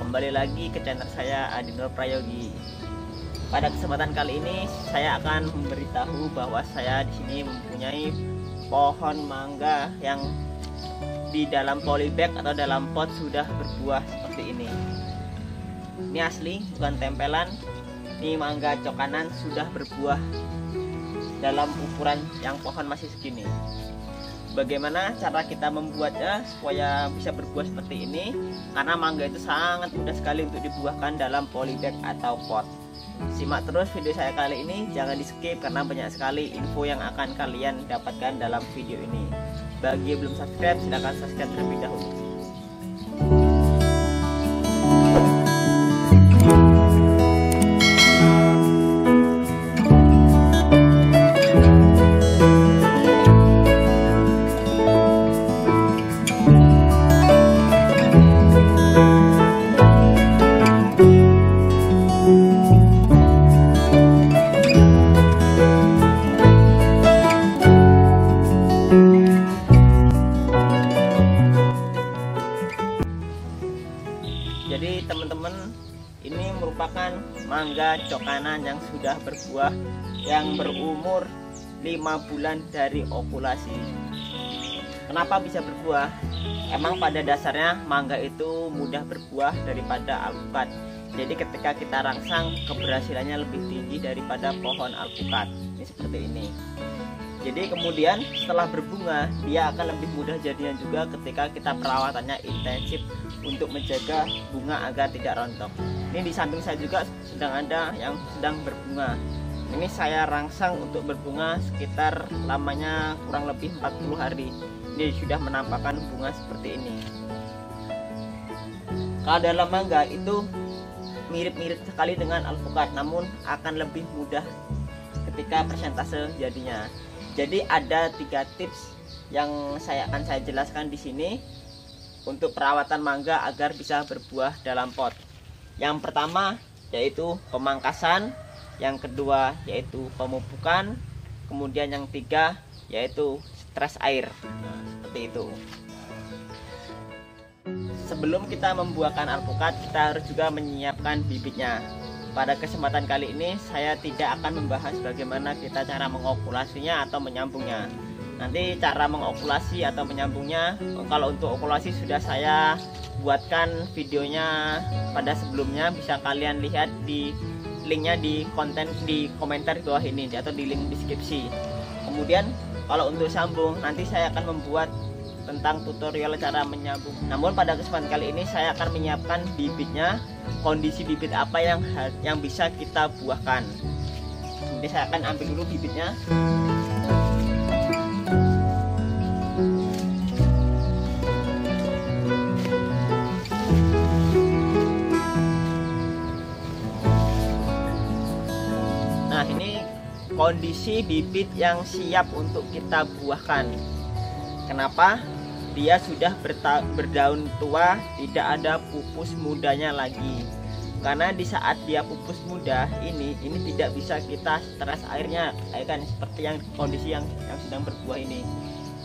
kembali lagi ke channel saya Adi Nur Prayogi. Pada kesempatan kali ini saya akan memberitahu bahwa saya di sini mempunyai pohon mangga yang di dalam polybag atau dalam pot sudah berbuah seperti ini. Ini asli, bukan tempelan. Ini mangga cokanan sudah berbuah dalam ukuran yang pohon masih segini. Bagaimana cara kita membuatnya supaya bisa berbuah seperti ini? Karena mangga itu sangat mudah sekali untuk dibuahkan dalam polybag atau pot. Simak terus video saya kali ini, jangan di skip karena banyak sekali info yang akan kalian dapatkan dalam video ini. Bagi yang belum subscribe, silahkan subscribe terlebih dahulu. Jadi teman-teman, ini merupakan mangga cokanan yang sudah berbuah, yang berumur 5 bulan dari okulasi. Kenapa bisa berbuah? Emang pada dasarnya mangga itu mudah berbuah daripada alpukat. Jadi ketika kita rangsang, keberhasilannya lebih tinggi daripada pohon alpukat. Ini seperti ini. Jadi kemudian setelah berbunga, dia akan lebih mudah jadinya juga ketika kita perawatannya intensif untuk menjaga bunga agar tidak rontok. Ini di samping saya juga sedang ada yang sedang berbunga. Ini saya rangsang untuk berbunga sekitar lamanya kurang lebih 40 hari. Ini sudah menampakkan bunga seperti ini. Kalau dalam mangga itu mirip-mirip sekali dengan alpukat, namun akan lebih mudah ketika persentase jadinya. Jadi ada 3 tips yang saya jelaskan di sini untuk perawatan mangga agar bisa berbuah dalam pot. Yang pertama yaitu pemangkasan, yang kedua yaitu pemupukan, kemudian yang ketiga yaitu stres air. Nah, seperti itu. Sebelum kita membuahkan alpukat, kita harus juga menyiapkan bibitnya. Pada kesempatan kali ini saya tidak akan membahas bagaimana kita cara mengokulasinya atau menyambungnya. Nanti cara mengokulasi atau menyambungnya, kalau untuk okulasi sudah saya buatkan videonya pada sebelumnya, bisa kalian lihat di linknya di komentar di bawah ini atau di link deskripsi. Kemudian kalau untuk sambung, nanti saya akan membuat tentang tutorial cara menyambung. Namun pada kesempatan kali ini saya akan menyiapkan bibitnya, kondisi bibit apa yang bisa kita buahkan. Jadi saya akan ambil dulu bibitnya. Nah, ini kondisi bibit yang siap untuk kita buahkan. Kenapa? Dia sudah berdaun tua, tidak ada pupus mudanya lagi. Karena di saat dia pupus muda ini tidak bisa kita stres airnya, kan seperti yang kondisi yang sedang berbuah ini.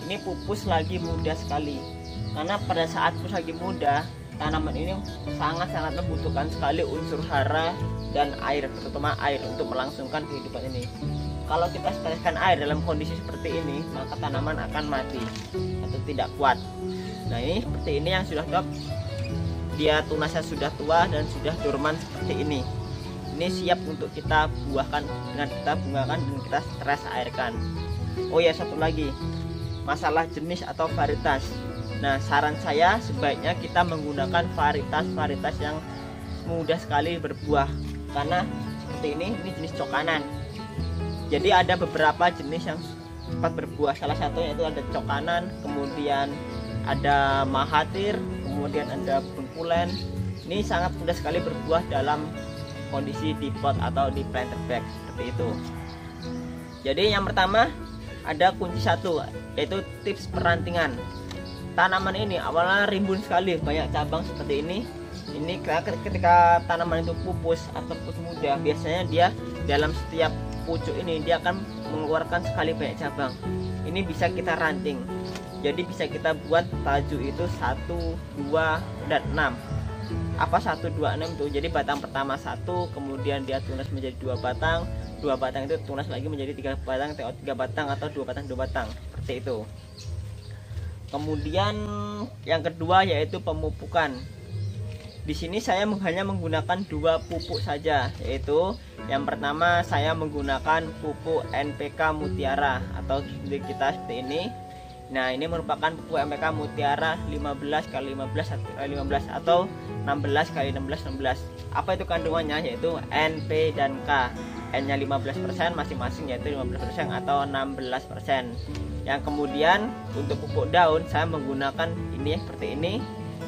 Ini pupus lagi muda sekali. Karena pada saat pupus lagi muda, tanaman ini sangat-sangat membutuhkan sekali unsur hara dan air, terutama air untuk melangsungkan kehidupan ini. Kalau kita streskan air dalam kondisi seperti ini, maka tanaman akan mati atau tidak kuat. Nah, ini seperti ini yang sudah top. Dia tunasnya sudah tua dan sudah dorman seperti ini. Ini siap untuk kita buahkan dengan kita bungakan dan kita stres airkan. Oh ya, satu lagi, masalah jenis atau varietas. Nah, saran saya sebaiknya kita menggunakan varietas yang mudah sekali berbuah. Karena seperti ini jenis cokanan. Jadi ada beberapa jenis yang cepat berbuah. Salah satunya itu ada cokanan, kemudian ada mahathir, kemudian ada bengkulen. Ini sangat mudah sekali berbuah dalam kondisi di pot atau di planter bag seperti itu. Jadi yang pertama ada kunci satu, yaitu tips perantingan. Tanaman ini awalnya rimbun sekali, banyak cabang seperti ini. Ini ketika tanaman itu pupus atau pupus muda, biasanya dia dalam setiap pucuk ini dia akan mengeluarkan sekali banyak cabang. Ini bisa kita ranting. Jadi bisa kita buat taju itu 1, 2, dan 6. apa 126 tuh. Jadi batang pertama 1, kemudian dia tunas menjadi 2 batang, 2 batang itu tunas lagi menjadi 3 batang, 3 batang atau 2 batang 2 batang seperti itu. Kemudian yang kedua yaitu pemupukan. Di sini saya hanya menggunakan 2 pupuk saja, yaitu yang pertama saya menggunakan pupuk NPK Mutiara atau kita seperti ini. Nah, ini merupakan pupuk NPK Mutiara 15x15 atau 16x16. Apa itu kandungannya? Yaitu NP dan K. N-nya 15% masing-masing, yaitu 15% atau 16%. Yang kemudian untuk pupuk daun saya menggunakan ini seperti ini.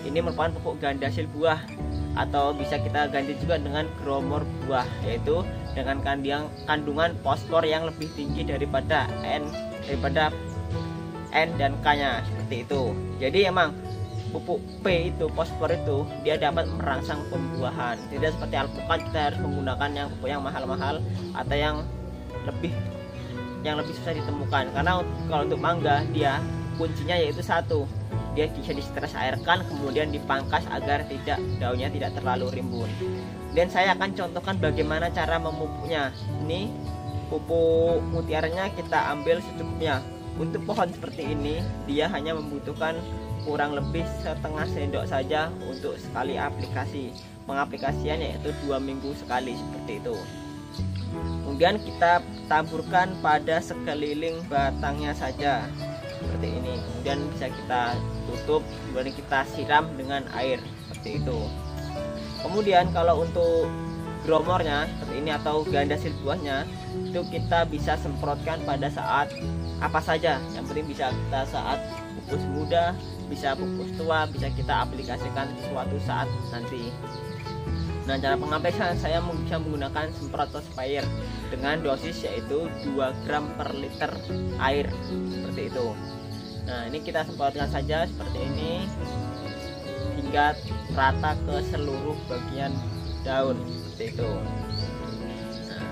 Ini merupakan pupuk ganda hasil buah atau bisa kita ganti juga dengan gromor buah, yaitu dengan kandungan fosfor yang lebih tinggi daripada N dan K-nya seperti itu. Jadi emang pupuk P itu, fosfor itu, dia dapat merangsang pembuahan. Tidak seperti alpukat kita harus menggunakan yang pupuk yang mahal-mahal atau yang lebih susah ditemukan. Karena kalau untuk mangga dia kuncinya yaitu satu, dia bisa distress airkan kemudian dipangkas agar daunnya tidak terlalu rimbun. Dan saya akan contohkan bagaimana cara memupuknya. Ini pupuk mutiaranya kita ambil secukupnya. Untuk pohon seperti ini dia hanya membutuhkan kurang lebih setengah sendok saja untuk sekali aplikasi. Pengaplikasian yaitu 2 minggu sekali seperti itu. Kemudian kita taburkan pada sekeliling batangnya saja seperti ini. Kemudian bisa kita tutup, kemudian kita siram dengan air seperti itu. Kemudian kalau untuk gromornya seperti ini atau ganda hasil buahnya, itu kita bisa semprotkan pada saat apa saja. Yang penting bisa kita saat pupus muda, bisa pupus tua, bisa kita aplikasikan di suatu saat nanti. Nah, cara pengaplikasian saya bisa menggunakan semprot atau sprayer dengan dosis yaitu 2 gram per liter air seperti itu. Nah, ini kita semprotkan saja seperti ini hingga rata ke seluruh bagian daun seperti itu. Nah,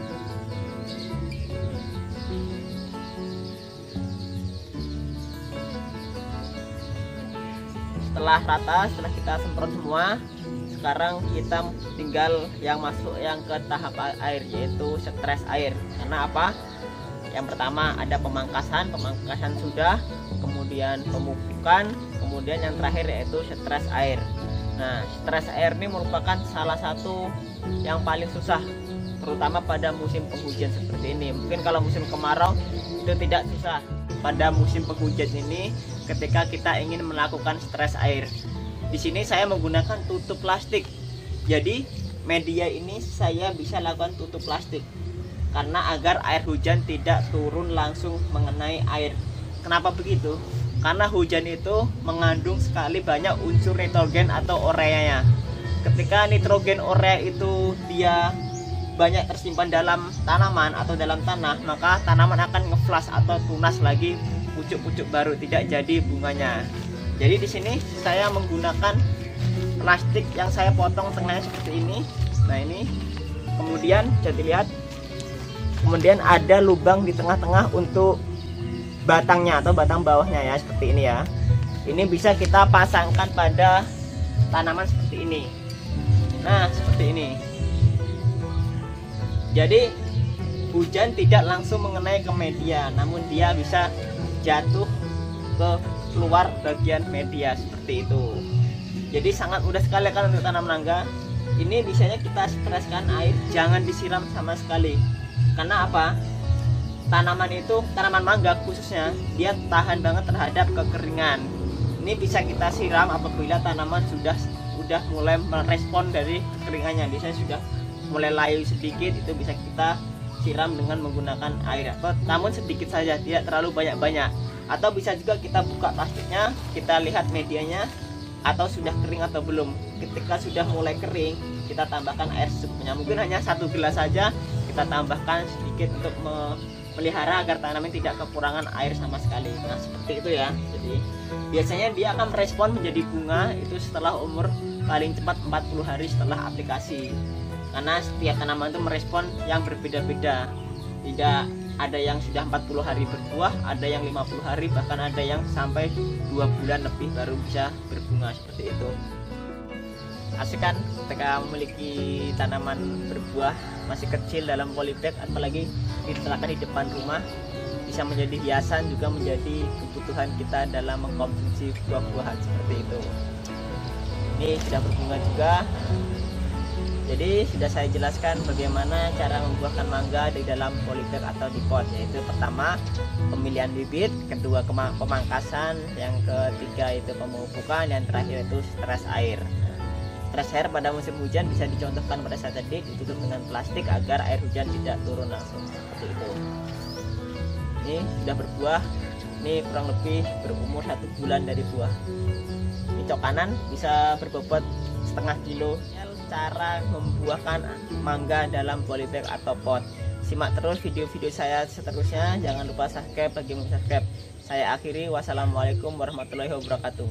setelah rata, setelah kita semprot semua, sekarang kita tinggal yang masuk yang ke tahap air yaitu stres air. Karena apa? Yang pertama ada pemangkasan sudah, kemudian pemupukan, kemudian yang terakhir yaitu stres air. Nah, stres air ini merupakan salah satu yang paling susah, terutama pada musim penghujan seperti ini. Mungkin kalau musim kemarau itu tidak susah. Pada musim penghujan ini ketika kita ingin melakukan stres air, di sini saya menggunakan tutup plastik. Jadi media ini saya bisa lakukan tutup plastik karena agar air hujan tidak turun langsung mengenai air. Kenapa begitu? Karena hujan itu mengandung sekali banyak unsur nitrogen atau ureanya. Ketika nitrogen urea itu dia banyak tersimpan dalam tanaman atau dalam tanah, maka tanaman akan ngeflas atau tunas lagi pucuk-pucuk baru, tidak jadi bunganya. Jadi di sini saya menggunakan plastik yang saya potong tengahnya seperti ini. Nah, ini kemudian bisa dilihat, kemudian ada lubang di tengah-tengah untuk batangnya atau batang bawahnya ya, seperti ini ya. Ini bisa kita pasangkan pada tanaman seperti ini. Nah, seperti ini. Jadi hujan tidak langsung mengenai ke media, namun dia bisa jatuh ke keluar bagian media seperti itu. Jadi sangat mudah sekali kan untuk tanam mangga. Ini biasanya kita streskan air, jangan disiram sama sekali. Karena apa? Tanaman mangga khususnya, dia tahan banget terhadap kekeringan. Ini bisa kita siram apabila tanaman sudah mulai merespon dari kekeringannya. Biasanya sudah mulai layu sedikit, itu bisa kita siram dengan menggunakan air. Namun sedikit saja, tidak terlalu banyak-banyak. Atau bisa juga kita buka plastiknya, kita lihat medianya atau sudah kering atau belum. Ketika sudah mulai kering, kita tambahkan air secukupnya. Mungkin hanya 1 gelas saja kita tambahkan sedikit untuk melihara agar tanaman tidak kekurangan air sama sekali. Nah, seperti itu ya. Jadi biasanya dia akan merespon menjadi bunga itu setelah umur paling cepat 40 hari setelah aplikasi. Karena setiap tanaman itu merespon yang berbeda-beda. Tidak ada yang sudah 40 hari berbuah, ada yang 50 hari, bahkan ada yang sampai 2 bulan lebih baru bisa berbunga seperti itu. asik kan ketika memiliki tanaman berbuah masih kecil dalam polybag, apalagi diletakkan di depan rumah, bisa menjadi hiasan, juga menjadi kebutuhan kita dalam mengkonsumsi buah-buahan seperti itu. Ini sudah berbunga juga. Jadi sudah saya jelaskan bagaimana cara membuahkan mangga di dalam polybag atau di pot, yaitu pertama pemilihan bibit, kedua pemangkasan, yang ketiga itu pemupukan, yang terakhir itu stres air. Stres air pada musim hujan bisa dicontohkan pada saat tadi, ditutup dengan plastik agar air hujan tidak turun langsung seperti itu. Ini sudah berbuah, ini kurang lebih berumur 1 bulan dari buah. Ini cok kanan bisa berbobot setengah kilo. Cara membuahkan mangga dalam polybag atau pot. Simak terus video-video saya seterusnya. Jangan lupa subscribe bagi yang belum subscribe. Saya akhiri. Wassalamualaikum warahmatullahi wabarakatuh.